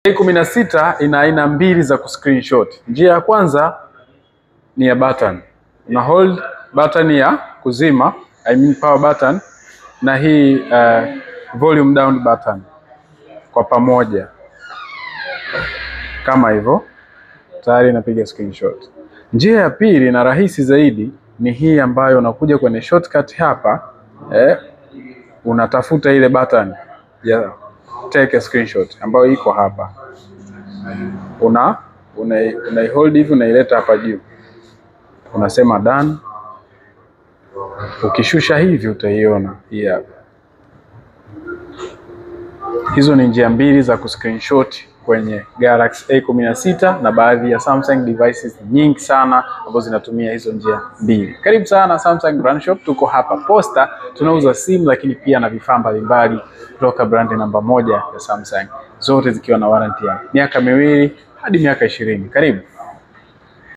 A16 ina aina mbili za kuscreenshot. Njia ya kwanza ni ya button. Una hold button ya kuzima, I mean power button, na hii volume down button kwa pamoja. Kama hivyo, tayari inapiga screenshot. Njia ya pili na rahisi zaidi ni hii ambayo unakuja kwenye shortcut hapa, unatafuta ile button ya take a screenshot ambayo iko hapa. Una hold hivi, unaileta hapa juu. Unasema done. Ukishusha hivi utaiona hii hapa. Hizo ni njia mbili za kuscreenshot kwenye Galaxy A16 na baadhi ya Samsung devices nyingi sana ambazo zinatumia hizo njia mbili. Karibu sana Samsung Brand Shop, tuko hapa Posta. Tunauza simu lakini pia na vifaa mbalimbali kutoka brand namba 1 ya Samsung, zote zikiwa na warranty ya miaka 2 hadi miaka 20. Karibu.